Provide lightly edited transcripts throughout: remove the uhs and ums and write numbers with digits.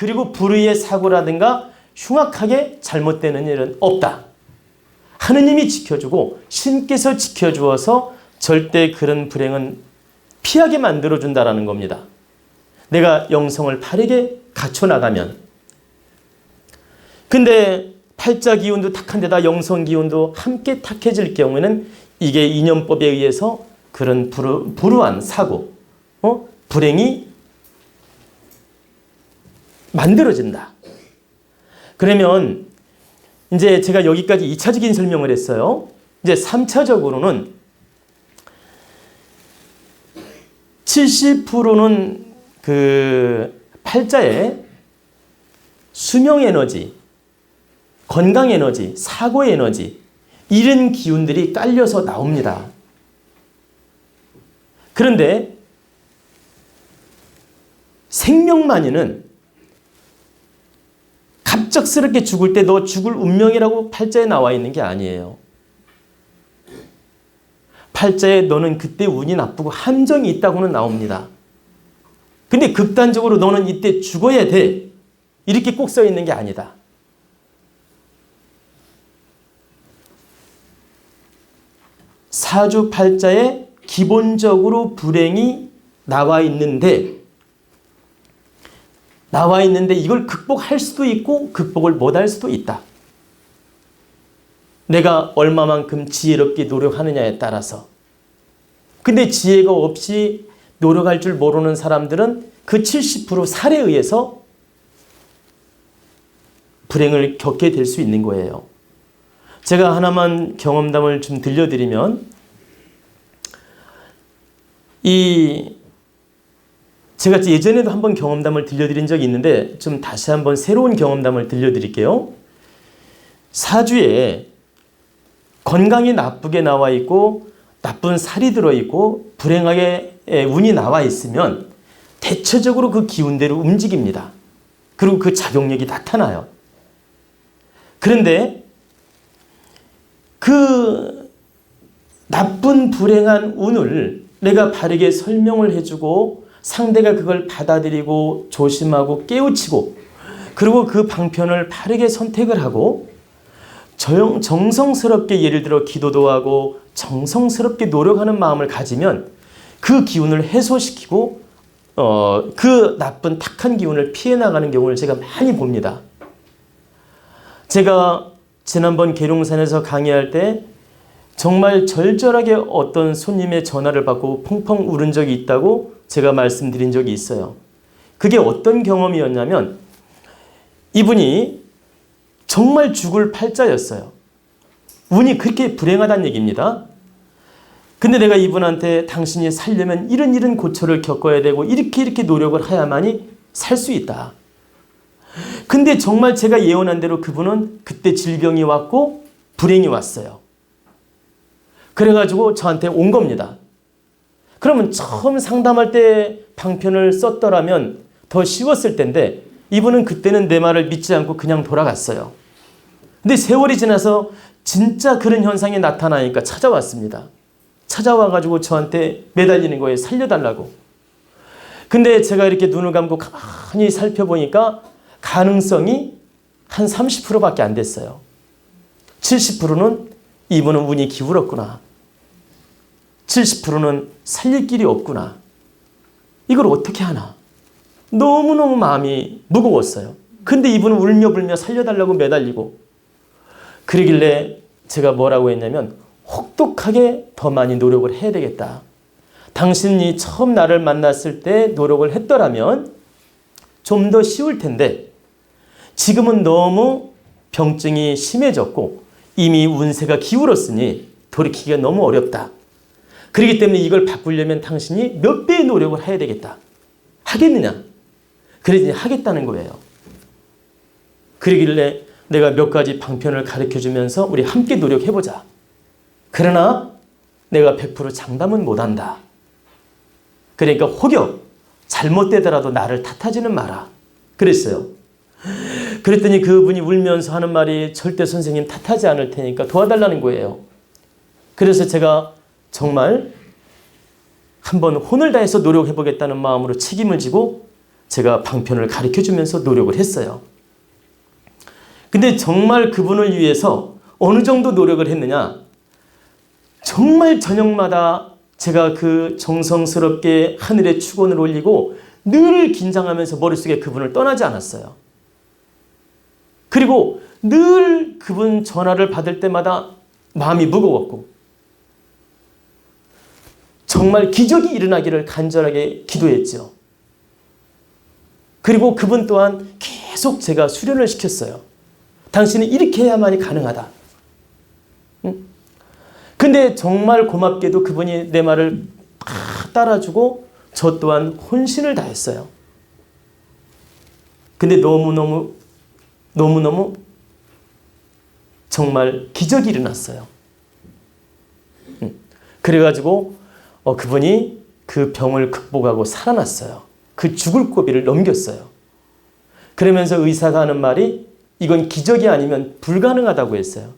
그리고 불의의 사고라든가 흉악하게 잘못되는 일은 없다. 하느님이 지켜주고 신께서 지켜주어서 절대 그런 불행은 피하게 만들어준다라는 겁니다. 내가 영성을 바르게 갖춰나가면. 근데 팔자 기운도 탁한 데다 영성 기운도 함께 탁해질 경우에는 이게 인연법에 의해서 그런 불우한 사고, 불행이 만들어진다. 그러면 이제 제가 여기까지 2차적인 설명을 했어요. 이제 3차적으로는 70%는 그 팔자에 수명 에너지, 건강 에너지, 사고 에너지 이런 기운들이 깔려서 나옵니다. 그런데 생명만이는 갑작스럽게 죽을 때 너 죽을 운명이라고 팔자에 나와 있는 게 아니에요. 팔자에 너는 그때 운이 나쁘고 함정이 있다고는 나옵니다. 근데 극단적으로 너는 이때 죽어야 돼. 이렇게 꼭 써 있는 게 아니다. 사주팔자에 기본적으로 불행이 나와 있는데 이걸 극복할 수도 있고 극복을 못할 수도 있다. 내가 얼마만큼 지혜롭게 노력하느냐에 따라서. 근데 지혜가 없이 노력할 줄 모르는 사람들은 그 70% 살에 의해서 불행을 겪게 될 수 있는 거예요. 제가 하나만 경험담을 좀 들려드리면 제가 예전에도 한번 경험담을 들려드린 적이 있는데 좀 다시 한번 새로운 경험담을 들려드릴게요. 사주에 건강이 나쁘게 나와 있고 나쁜 살이 들어있고 불행하게 운이 나와 있으면 대체적으로 그 기운대로 움직입니다. 그리고 그 작용력이 나타나요. 그런데 그 나쁜 불행한 운을 내가 바르게 설명을 해주고 상대가 그걸 받아들이고 조심하고 깨우치고 그리고 그 방편을 바르게 선택을 하고 정성스럽게 예를 들어 기도도 하고 정성스럽게 노력하는 마음을 가지면 그 기운을 해소시키고 그 나쁜 탁한 기운을 피해 나가는 경우를 제가 많이 봅니다. 제가 지난번 계룡산에서 강의할 때 정말 절절하게 어떤 손님의 전화를 받고 펑펑 울은 적이 있다고 제가 말씀드린 적이 있어요. 그게 어떤 경험이었냐면 이분이 정말 죽을 팔자였어요. 운이 그렇게 불행하다는 얘기입니다. 근데 내가 이분한테 당신이 살려면 이런 고초를 겪어야 되고 이렇게 노력을 해야만이 살 수 있다. 근데 정말 제가 예언한 대로 그분은 그때 질병이 왔고 불행이 왔어요. 그래가지고 저한테 온 겁니다. 그러면 처음 상담할 때 방편을 썼더라면 더 쉬웠을 텐데 이분은 그때는 내 말을 믿지 않고 그냥 돌아갔어요. 근데 세월이 지나서 진짜 그런 현상이 나타나니까 찾아왔습니다. 찾아와가지고 저한테 매달리는 거예요. 살려달라고. 근데 제가 이렇게 눈을 감고 가만히 살펴보니까 가능성이 한 30%밖에 안 됐어요. 70%는 이분은 운이 기울었구나. 70%는 살릴 길이 없구나. 이걸 어떻게 하나. 너무너무 마음이 무거웠어요. 근데 이분은 울며 불며 살려달라고 매달리고 그러길래 제가 뭐라고 했냐면 혹독하게 더 많이 노력을 해야 되겠다. 당신이 처음 나를 만났을 때 노력을 했더라면 좀 더 쉬울 텐데 지금은 너무 병증이 심해졌고 이미 운세가 기울었으니 돌이키기가 너무 어렵다. 그렇기 때문에 이걸 바꾸려면 당신이 몇 배의 노력을 해야 되겠다. 하겠느냐? 그러더니 하겠다는 거예요. 그러길래 내가 몇 가지 방편을 가르쳐주면서 우리 함께 노력해보자. 그러나 내가 100% 장담은 못한다. 그러니까 혹여 잘못되더라도 나를 탓하지는 마라. 그랬어요. 그랬더니 그분이 울면서 하는 말이 절대 선생님 탓하지 않을 테니까 도와달라는 거예요. 그래서 제가 정말 한번 혼을 다해서 노력해보겠다는 마음으로 책임을 지고 제가 방편을 가르쳐 주면서 노력을 했어요. 근데 정말 그분을 위해서 어느 정도 노력을 했느냐? 정말 저녁마다 제가 그 정성스럽게 하늘에 축원을 올리고 늘 긴장하면서 머릿속에 그분을 떠나지 않았어요. 그리고 늘 그분 전화를 받을 때마다 마음이 무거웠고 정말 기적이 일어나기를 간절하게 기도했죠. 그리고 그분 또한 계속 제가 수련을 시켰어요. 당신은 이렇게 해야만이 가능하다. 근데 정말 고맙게도 그분이 내 말을 다 따라주고 저 또한 혼신을 다했어요. 근데 너무너무 정말 기적이 일어났어요. 그래가지고 그분이 그 병을 극복하고 살아났어요. 그 죽을 고비를 넘겼어요. 그러면서 의사가 하는 말이 이건 기적이 아니면 불가능하다고 했어요.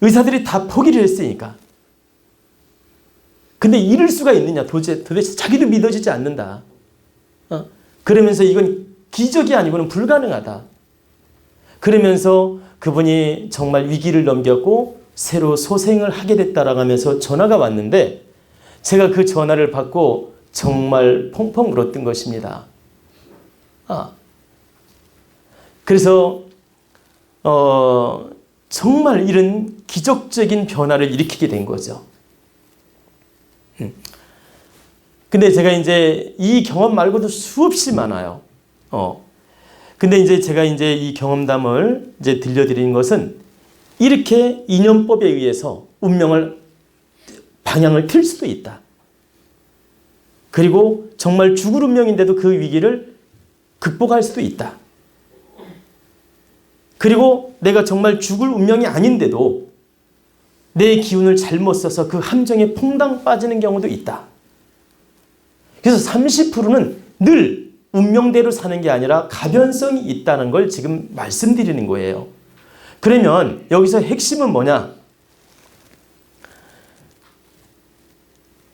의사들이 다 포기를 했으니까. 근데 이럴 수가 있느냐? 도대체 자기도 믿어지지 않는다. 그러면서 이건 기적이 아니고는 불가능하다. 그러면서 그분이 정말 위기를 넘겼고 새로 소생을 하게 됐다라고 하면서 전화가 왔는데 제가 그 전화를 받고 정말 펑펑 울었던 것입니다. 그래서 정말 이런 기적적인 변화를 일으키게 된 거죠. 근데 제가 이제 이 경험 말고도 수없이 많아요. 근데 이제 제가 이제 이 경험담을 이제 들려드린 것은 이렇게 인연법에 의해서 방향을 틀 수도 있다. 그리고 정말 죽을 운명인데도 그 위기를 극복할 수도 있다. 그리고 내가 정말 죽을 운명이 아닌데도 내 기운을 잘못 써서 그 함정에 퐁당 빠지는 경우도 있다. 그래서 30%는 늘 운명대로 사는 게 아니라 가변성이 있다는 걸 지금 말씀드리는 거예요. 그러면 여기서 핵심은 뭐냐?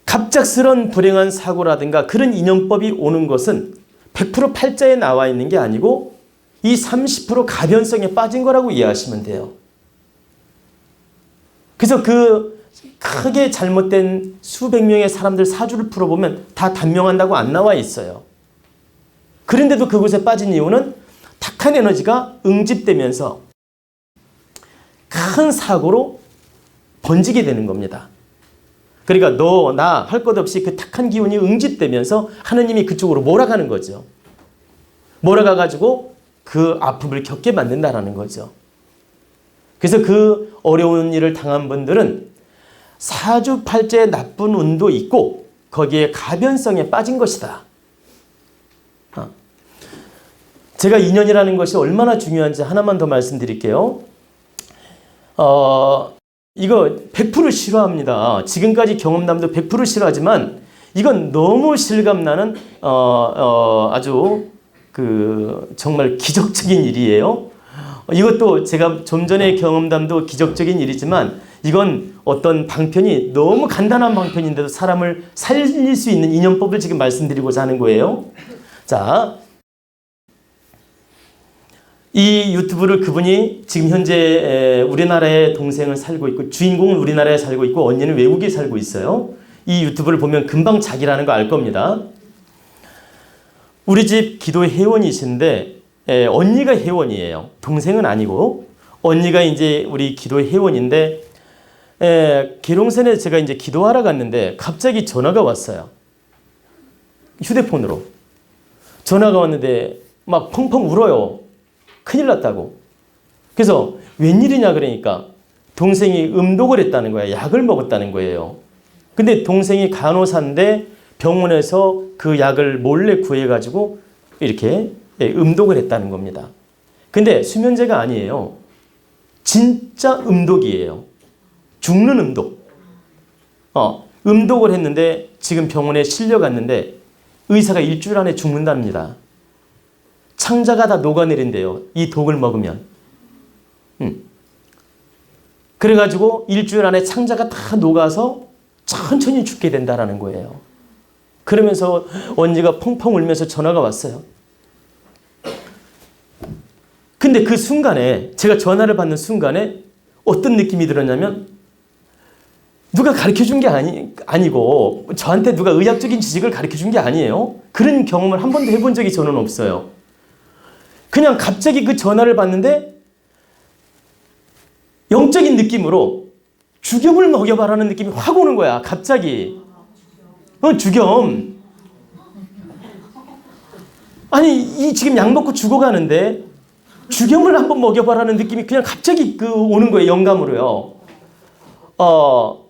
갑작스런 불행한 사고라든가 그런 인연법이 오는 것은 100% 팔자에 나와 있는 게 아니고 이 30% 가변성에 빠진 거라고 이해하시면 돼요. 그래서 그 크게 잘못된 수백 명의 사람들 사주를 풀어보면 다 단명한다고 안 나와 있어요. 그런데도 그곳에 빠진 이유는 탁한 에너지가 응집되면서 큰 사고로 번지게 되는 겁니다. 그러니까 너, 나 할 것 없이 그 탁한 기운이 응집되면서 하느님이 그쪽으로 몰아가는 거죠. 몰아가가지고 그 아픔을 겪게 만든다라는 거죠. 그래서 그 어려운 일을 당한 분들은 사주팔자에 나쁜 운도 있고 거기에 가변성에 빠진 것이다. 제가 인연이라는 것이 얼마나 중요한지 하나만 더 말씀드릴게요. 이거 100% 싫어합니다. 지금까지 경험담도 100% 싫어하지만 이건 너무 실감나는 아주 정말 기적적인 일이에요. 이것도 제가 좀 전에 경험담도 기적적인 일이지만 이건 어떤 방편이 너무 간단한 방편인데도 사람을 살릴 수 있는 인연법을 지금 말씀드리고자 하는 거예요. 자, 이 유튜브를 그분이 지금 현재 우리나라에 동생을 살고 있고 주인공은 우리나라에 살고 있고 언니는 외국에 살고 있어요. 이 유튜브를 보면 금방 자기라는 거 알 겁니다. 우리 집 기도 회원이신데 언니가 회원이에요. 동생은 아니고 언니가 이제 우리 기도 회원인데 계룡산에 제가 이제 기도하러 갔는데 갑자기 전화가 왔어요. 휴대폰으로 전화가 왔는데 막 펑펑 울어요. 큰일 났다고. 그래서 웬일이냐 그러니까 동생이 음독을 했다는 거예요. 약을 먹었다는 거예요. 근데 동생이 간호사인데 병원에서 그 약을 몰래 구해가지고 이렇게 음독을 했다는 겁니다. 근데 수면제가 아니에요. 진짜 음독이에요. 죽는 음독. 음독을 했는데 지금 병원에 실려갔는데 의사가 일주일 안에 죽는답니다. 창자가 다 녹아내린대요. 이 독을 먹으면. 그래가지고 일주일 안에 창자가 다 녹아서 천천히 죽게 된다라는 거예요. 그러면서 언니가 펑펑 울면서 전화가 왔어요. 근데 그 순간에, 제가 전화를 받는 순간에 어떤 느낌이 들었냐면, 누가 가르쳐 준 게 아니고 저한테 누가 의학적인 지식을 가르쳐 준 게 아니에요. 그런 경험을 한 번도 해본 적이 저는 없어요. 그냥 갑자기 그 전화를 받는데 영적인 느낌으로 죽염을 먹여봐라는 느낌이 확 오는 거야. 갑자기. 죽염. 아니, 이 지금 약 먹고 죽어가는데 죽염을 한번 먹여봐라는 느낌이 그냥 갑자기 오는 거예요. 영감으로요.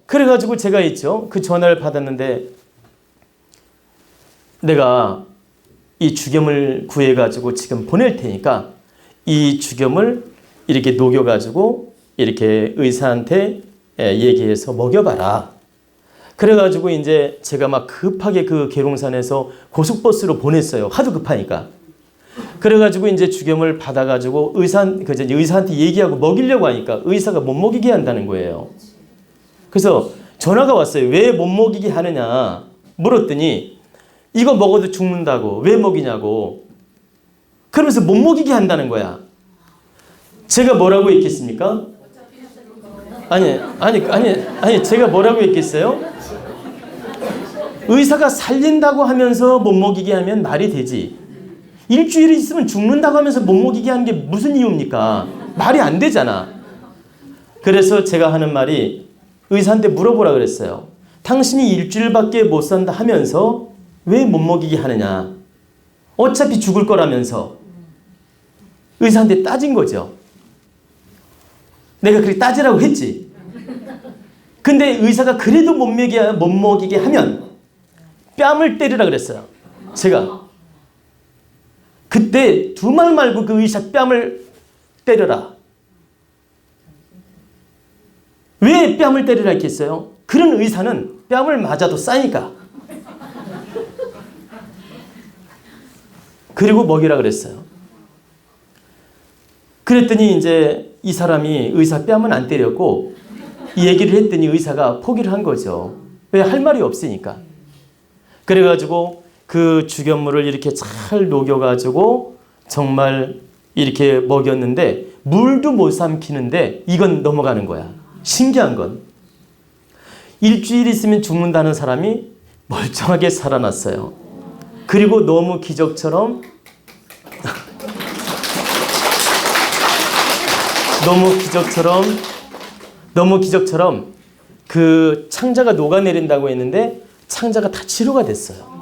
그래가지고 제가 있죠. 그 전화를 받았는데, 내가 이 죽염을 구해가지고 지금 보낼 테니까 이 죽염을 이렇게 녹여가지고 이렇게 의사한테 얘기해서 먹여봐라. 그래가지고 이제 제가 막 급하게 그 계룡산에서 고속버스로 보냈어요. 하도 급하니까. 그래가지고 이제 죽염을 받아가지고 의사한테 얘기하고 먹이려고 하니까 의사가 못 먹이게 한다는 거예요. 그래서 전화가 왔어요. 왜 못 먹이게 하느냐 물었더니 이거 먹어도 죽는다고. 왜 먹이냐고. 그러면서 못 먹이게 한다는 거야. 제가 뭐라고 했겠습니까? 아니, 제가 뭐라고 했겠어요? 의사가 살린다고 하면서 못 먹이게 하면 말이 되지. 일주일 있으면 죽는다고 하면서 못 먹이게 하는 게 무슨 이유입니까? 말이 안 되잖아. 그래서 제가 하는 말이, 의사한테 물어보라 그랬어요. 당신이 일주일밖에 못 산다 하면서 왜 못 먹이게 하느냐. 어차피 죽을 거라면서. 의사한테 따진 거죠. 내가 그렇게 따지라고 했지. 근데 의사가 그래도 못 먹이게 하면 뺨을 때리라 그랬어요. 제가. 그때 두 말 말고 그 의사 뺨을 때려라. 왜 뺨을 때리라 했겠어요? 그런 의사는 뺨을 맞아도 싸니까. 그리고 먹이라 그랬어요. 그랬더니 이제 이 사람이 의사 뺨은 안 때렸고, 이 얘기를 했더니 의사가 포기를 한 거죠. 왜? 할 말이 없으니까. 그래가지고 그 죽염물을 이렇게 잘 녹여가지고 정말 이렇게 먹였는데 물도 못 삼키는데 이건 넘어가는 거야. 신기한 건 일주일 있으면 죽는다는 사람이 멀쩡하게 살아났어요. 그리고 너무 기적처럼 너무 기적처럼 그 창자가 녹아내린다고 했는데 창자가 다 치료가 됐어요.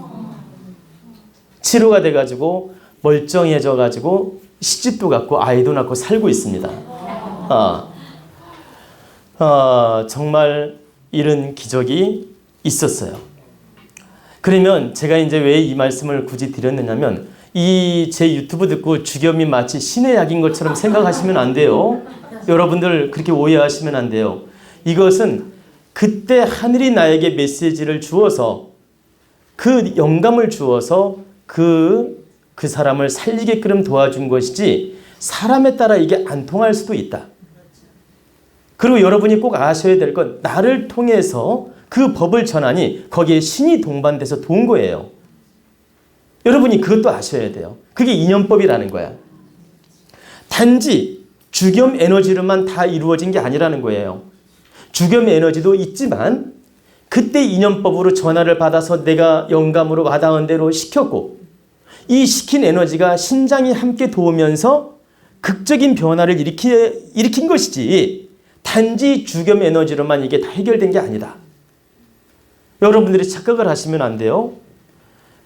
치료가 돼가지고 멀쩡해져가지고 시집도 갔고 아이도 낳고 살고 있습니다. 정말 이런 기적이 있었어요. 그러면 제가 이제 왜 이 말씀을 굳이 드렸느냐면, 이 제 유튜브 듣고 죽염이 마치 신의 약인 것처럼 생각하시면 안 돼요. 여러분들 그렇게 오해하시면 안 돼요. 이것은 그때 하늘이 나에게 메시지를 주어서, 그 영감을 주어서 그 사람을 살리게끔 도와준 것이지, 사람에 따라 이게 안 통할 수도 있다. 그리고 여러분이 꼭 아셔야 될 건, 나를 통해서 그 법을 전하니 거기에 신이 동반돼서 도운 거예요. 여러분이 그것도 아셔야 돼요. 그게 인연법이라는 거야. 단지 죽염 에너지로만 다 이루어진 게 아니라는 거예요. 죽염 에너지도 있지만 그때 인연법으로 전화를 받아서 내가 영감으로 와닿은 대로 시켰고, 이 시킨 에너지가 신장이 함께 도우면서 극적인 변화를 일으킨 것이지, 단지 죽염 에너지로만 이게 다 해결된 게 아니다. 여러분들이 착각을 하시면 안 돼요.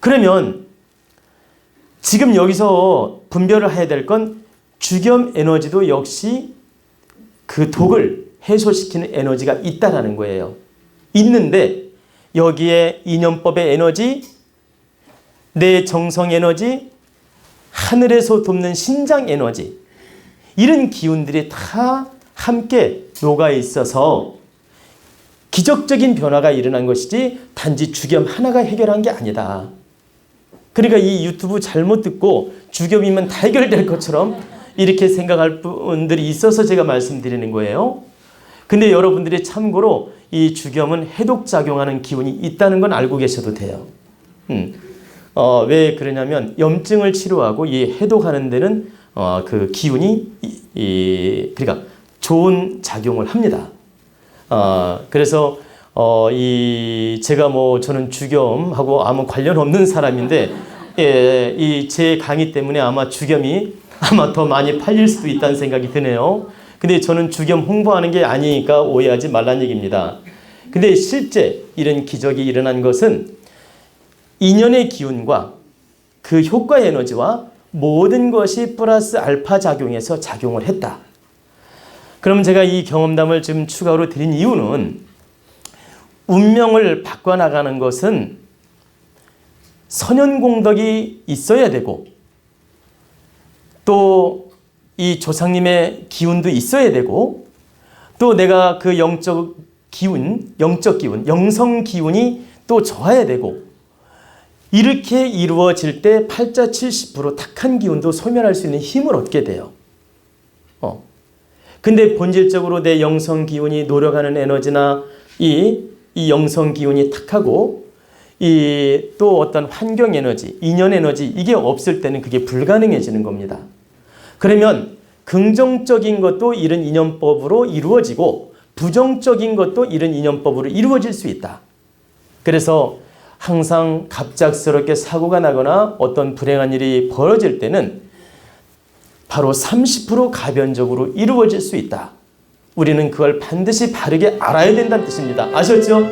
그러면 지금 여기서 분별을 해야 될 건, 죽염 에너지도 역시 그 독을 해소시키는 에너지가 있다라는 거예요. 있는데 여기에 인연법의 에너지, 내 정성 에너지, 하늘에서 돕는 신장 에너지, 이런 기운들이 다 함께 녹아 있어서 기적적인 변화가 일어난 것이지, 단지 죽염 하나가 해결한 게 아니다. 그러니까 이 유튜브 잘못 듣고 죽염이면 다 해결될 것처럼 이렇게 생각할 분들이 있어서 제가 말씀드리는 거예요. 근데 여러분들이 참고로 이 죽염은 해독작용하는 기운이 있다는 건 알고 계셔도 돼요. 왜 그러냐면 염증을 치료하고 이 해독하는 데는 그 기운이 그러니까 좋은 작용을 합니다. 그래서 제가 뭐 저는 주겸하고 아무 관련 없는 사람인데 이 제 강의 때문에 아마 주겸이 아마 더 많이 팔릴 수도 있다는 생각이 드네요. 근데 저는 주겸 홍보하는 게 아니니까 오해하지 말란 얘기입니다. 근데 실제 이런 기적이 일어난 것은 인연의 기운과 그 효과 에너지와 모든 것이 플러스 알파 작용해서 작용을 했다. 그럼 제가 이 경험담을 좀 추가로 드린 이유는 운명을 바꿔나가는 것은 선연공덕이 있어야 되고 또 이 조상님의 기운도 있어야 되고 또 내가 그 영적 기운, 영성 기운이 또 좋아야 되고 이렇게 이루어질 때 8자 70% 탁한 기운도 소멸할 수 있는 힘을 얻게 돼요. 근데 본질적으로 내 영성 기운이 노력하는 에너지나 이 영성 기운이 탁하고 또 어떤 환경 에너지, 인연 에너지 이게 없을 때는 그게 불가능해지는 겁니다. 그러면 긍정적인 것도 이런 인연법으로 이루어지고 부정적인 것도 이런 인연법으로 이루어질 수 있다. 그래서 항상 갑작스럽게 사고가 나거나 어떤 불행한 일이 벌어질 때는 바로 30% 가변적으로 이루어질 수 있다. 우리는 그걸 반드시 바르게 알아야 된다는 뜻입니다. 아셨죠?